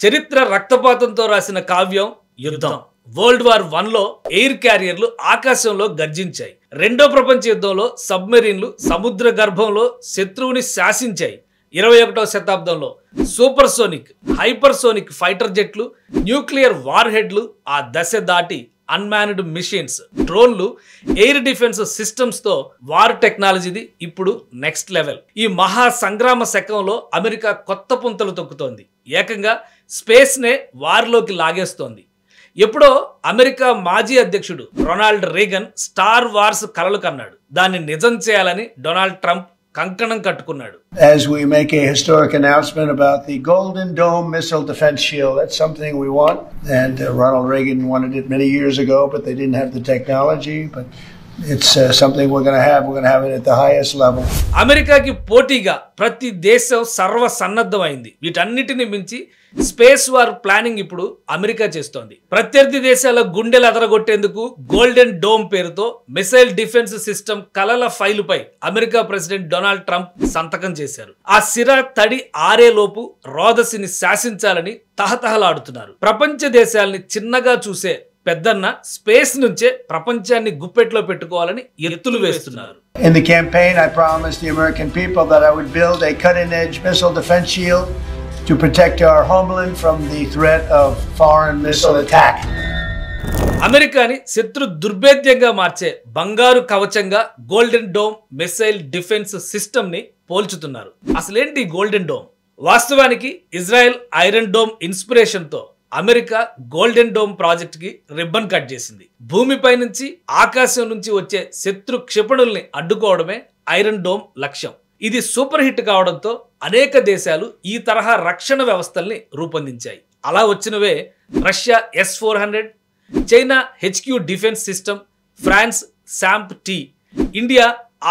చరిత్ర రక్తపాతంతో రాసిన కావ్యం యుద్ధం. వరల్డ్ వార్ 1లో ఎయిర్ క్యారియర్లు ఆకాశంలో గర్జించాయి. రెండో ప్రపంచ యుద్ధంలో సబ్మెరీన్లు సముద్ర గర్భంలో శత్రువుని శాసించాయి. 21వ శతాబ్దంలో సూపర్సోనిక్, హైపర్సోనిక్ ఫైటర్ జెట్లు, న్యూక్లియర్ వార్ హెడ్లు ఆ దశ దాటి అన్మాన్డ్ మిషన్స్, డ్రోన్లు, ఎయిర్ డిఫెన్స్ సిస్టమ్స్ తో వార్ టెక్నాలజీది ఇప్పుడు నెక్స్ట్ లెవెల్. ఈ మహా సంగ్రామ శకంలో అమెరికా కొత్త పుంతలు తొక్కుతోంది. ఏకంగా స్పేస్ నే వార్లోకి లాగేస్తోంది. ఎప్పుడో అమెరికా మాజీ అధ్యక్షుడు రొనాల్డ్ రీగన్ స్టార్ వార్స్ కలలు కన్నాడు. దాన్ని నిజం చేయాలని డొనాల్డ్ ట్రంప్ కంకణం కట్టుకున్నాడు. As we make a historic announcement about the Golden Dome missile defense shield, that's something we want, and Ronald Reagan wanted it many years ago, but they didn't have the technology, but it's something we're going to have. We're going to have it at the highest level. అమెరికాకి పోటీగా ప్రతి దేశం సర్వసన్నద్ధమైంది. వీటన్నిటిని మించి space war planning ఇప్పుడు America చేస్తోంది. ప్రత్యర్థి దేశాల గుండెలు అదరగొట్టేందుకు గోల్డెన్ డోమ్ పేరుతో మిసైల్ డిఫెన్స్ సిస్టమ్ కలల ఫైలుపై అమెరికా ప్రెసిడెంట్ డొనాల్డ్ ట్రంప్ సంతకం చేశారు. ఆ సిరా తడి ఆరేలోపు రోదసిని శాసించాలని తహతహలాడుతున్నారు. ప్రపంచ దేశాలని చిన్నగా చూసే పెద్దన్న స్పేస్ నుంచే ప్రపంచాన్ని గుప్పెట్లో పెట్టుకోవాలని ఎత్తులు వేస్తున్నారు. In the campaign, I promised the American people that I would build a cutting-edge missile defense shield to protect our homeland from the threat of foreign missile attack. అమెరికాని శత్రు దుర్భేద్యంగా మార్చే బంగారు కవచంగా golden dome missile defence system ని పోల్చుతున్నారు. అసలేంటి golden dome? వాస్తవానికి Israel iron dome inspiration తో అమెరికా గోల్డెన్ డోమ్ ప్రాజెక్ట్ కి రిబ్బన్ కట్ చేసింది. భూమిపై నుంచి ఆకాశం నుంచి వచ్చే శత్రు క్షిపణుల్ని అడ్డుకోవడమే ఐరన్ డోమ్ లక్ష్యం. ఇది సూపర్ హిట్ కావడంతో అనేక దేశాలు ఈ తరహా రక్షణ వ్యవస్థల్ని రూపొందించాయి. అలా వచ్చినవే Russia S-400, China HQ defence system, France శాంప్-T, ఇండియా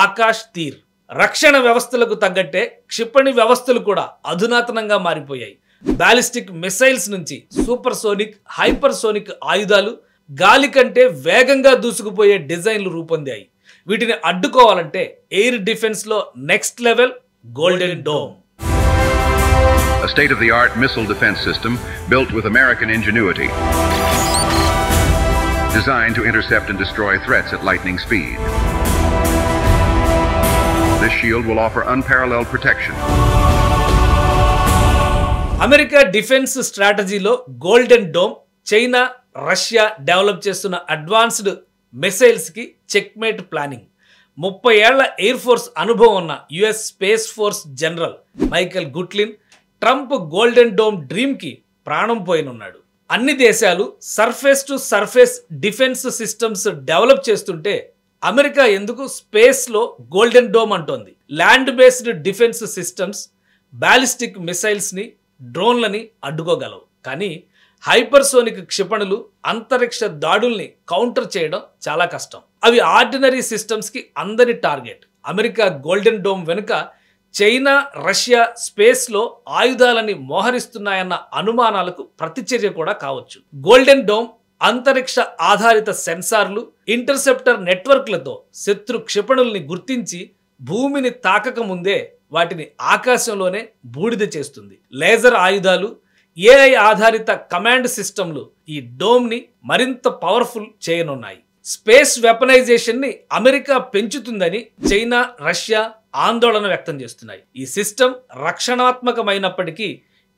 ఆకాష్ తీర్. రక్షణ వ్యవస్థలకు తగ్గట్టే క్షిపణి వ్యవస్థలు కూడా అధునాతనంగా మారిపోయాయి. బాలిస్టిక్ మిసైల్స్ నుంచి సూపర్ సోనిక్, హైపర్ సోనిక్ ఆయుధాలు, గాలి కంటే వేగంగా దూసుకుపోయే డిజైన్లు రూపొందాయి. వీటిని అడ్డుకోవాలంటే ఎయిర్ డిఫెన్స్ లో next level golden dome. A state-of-the-art missile defense system built with American ingenuity, designed to intercept and destroy threats at lightning speed. This shield will offer unparalleled protection. America defence స్ట్రాటజీలో golden dome China, Russia develop చేస్తున్న advanced missiles కి checkmate planning. 30 ఏళ్ల air force అనుభవం ఉన్న US space force general Michael Guetlein Trump golden dome dream కి ప్రాణం పోయినున్నాడు. అన్ని దేశాలు surface to surface defence systems develop చేస్తుంటే అమెరికా ఎందుకు స్పేస్ లో గోల్డెన్ డోమ్ అంటోంది? Land based defence systems ballistic missiles ని, డ్రోన్లని అడ్డుకోగలవు. కానీ హైపర్సోనిక్ క్షిపణులు అంతరిక్ష దాడుల్ని కౌంటర్ చేయడం చాలా కష్టం. అవి ఆర్డినరీ సిస్టమ్స్ కి అందని టార్గెట్. అమెరికా గోల్డెన్ డోమ్ వెనుక చైనా, రష్యా స్పేస్ లో ఆయుధాలని మోహరిస్తున్నాయన్న అనుమానాలకు ప్రతిచర్య కూడా కావచ్చు. గోల్డెన్ డోమ్ అంతరిక్ష ఆధారిత సెన్సార్లు, ఇంటర్సెప్టర్ నెట్వర్క్లతో శత్రు క్షిపణుల్ని గుర్తించి భూమిని తాకక ముందే వాటిని ఆకాశంలోనే బూడిద చేస్తుంది. లేజర్ ఆయుధాలు, AI ఆధారిత కమాండ్ సిస్టమ్లు ఈ డోమ్ ని మరింత పవర్ఫుల్ చేయనున్నాయి. స్పేస్ వెపనైజేషన్ ని అమెరికా పెంచుతుందని చైనా, రష్యా ఆందోళన వ్యక్తం చేస్తున్నాయి. ఈ సిస్టమ్ రక్షణాత్మకమైనప్పటికీ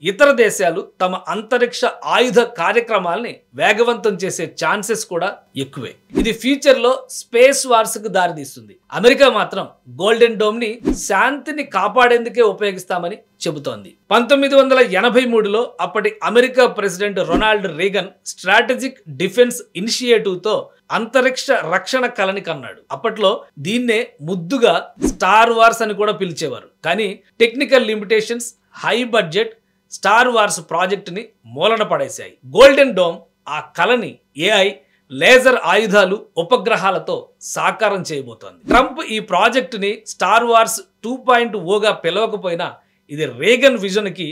ఇతర దేశాలు తమ అంతరిక్ష ఆయుధ కార్యక్రమాల్ని వేగవంతం చేసే ఛాన్సెస్ కూడా ఎక్కువే. ఇది ఫ్యూచర్ లో స్పేస్ వార్స్ కు దారితీస్తుంది. అమెరికా మాత్రం గోల్డెన్ డోమ్ ని శాంతిని కాపాడేందుకే ఉపయోగిస్తామని చెబుతోంది. 1983లో అప్పటి America president Ronald Reagan strategic defence initiative తో అంతరిక్ష రక్షణ కలని కన్నాడు. అప్పట్లో దీన్నే ముద్దుగా స్టార్ వార్స్ అని కూడా పిలిచేవారు. కానీ technical limitations, high budget star wars project ని మూలన పడేశాయి. గోల్డెన్ డోమ్ ఆ కలని AI, లేజర్ ఆయుధాలు, ఉపగ్రహాలతో సాకారం చేయబోతోంది. ట్రంప్ ఈ ప్రాజెక్ట్ ని స్టార్ వార్స్ 2.0గా పిలవకపోయినా ఇది రీగన్ విజన్ కి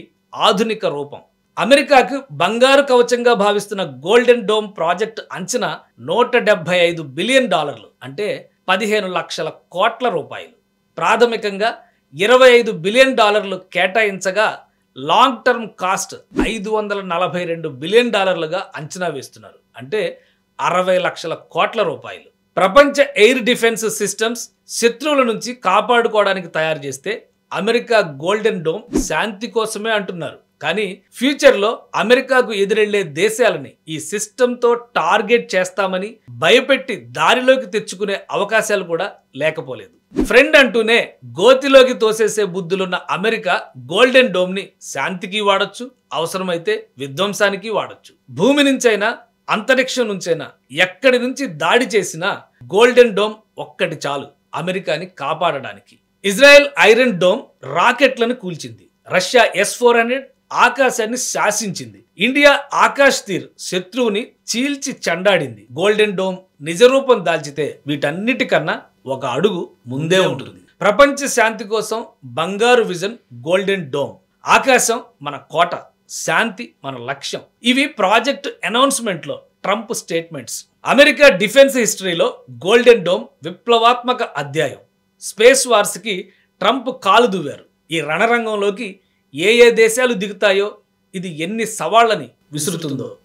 ఆధునిక రూపం. అమెరికాకు బంగారు కవచంగా భావిస్తున్న గోల్డెన్ డోమ్ ప్రాజెక్ట్ అంచనా $175 బిలియన్, అంటే 15 లక్షల కోట్ల రూపాయలు. ప్రాథమికంగా $25 బిలియన్ కేటాయించగా లాంగ్ టర్మ్ కాస్ట్ $542 బిలియన్ అంచనా వేస్తున్నారు. అంటే 60 లక్షల కోట్ల రూపాయలు. ప్రపంచ ఎయిర్ డిఫెన్స్ సిస్టమ్స్ శత్రువుల నుంచి కాపాడుకోవడానికి తయారు చేస్తే అమెరికా గోల్డెన్ డోమ్ శాంతి కోసమే అంటున్నారు. కానీ ఫ్యూచర్లో అమెరికాకు ఎదురెళ్లే దేశాలని ఈ సిస్టంతో టార్గెట్ చేస్తామని భయపెట్టి దారిలోకి తెచ్చుకునే అవకాశాలు కూడా లేకపోలేదు. ఫ్రెండ్ అంటూనే గోతిలోకి తోసేసే బుద్ధులున్న అమెరికా గోల్డెన్ డోమ్ ని శాంతికి వాడొచ్చు, అవసరమైతే విధ్వంసానికి వాడొచ్చు. భూమి నుంచైనా అంతరిక్షం నుంచైనా ఎక్కడి నుంచి దాడి చేసినా గోల్డెన్ డోమ్ ఒక్కటి చాలు అమెరికాని కాపాడడానికి. ఇజ్రాయెల్ ఐరన్ డోమ్ రాకెట్లను కూల్చింది. రష్యా S-400 ఆకాశాన్ని శాసించింది. ఇండియా ఆకాశ్ తీర్ శత్రువుని చీల్చి చండాడింది. గోల్డెన్ డోమ్ నిజరూపం దాల్చితే వీటన్నిటికన్నా ఒక అడుగు ముందే ఉంటుంది. ప్రపంచ శాంతి కోసం బంగారు విజన్ గోల్డెన్ డోమ్. ఆకాశం మన కోట, శాంతి మన లక్ష్యం. ఇవి ప్రాజెక్ట్ అనౌన్స్మెంట్ లో ట్రంప్ స్టేట్మెంట్స్. అమెరికా డిఫెన్స్ హిస్టరీలో గోల్డెన్ డోమ్ విప్లవాత్మక అధ్యాయం. స్పేస్ వార్స్ కి ట్రంప్ కాలు దువ్వారు. ఈ రణరంగంలోకి ఏ దేశాలు దిగుతాయో ఇది ఎన్ని సవాళ్లని విసురుతుందో.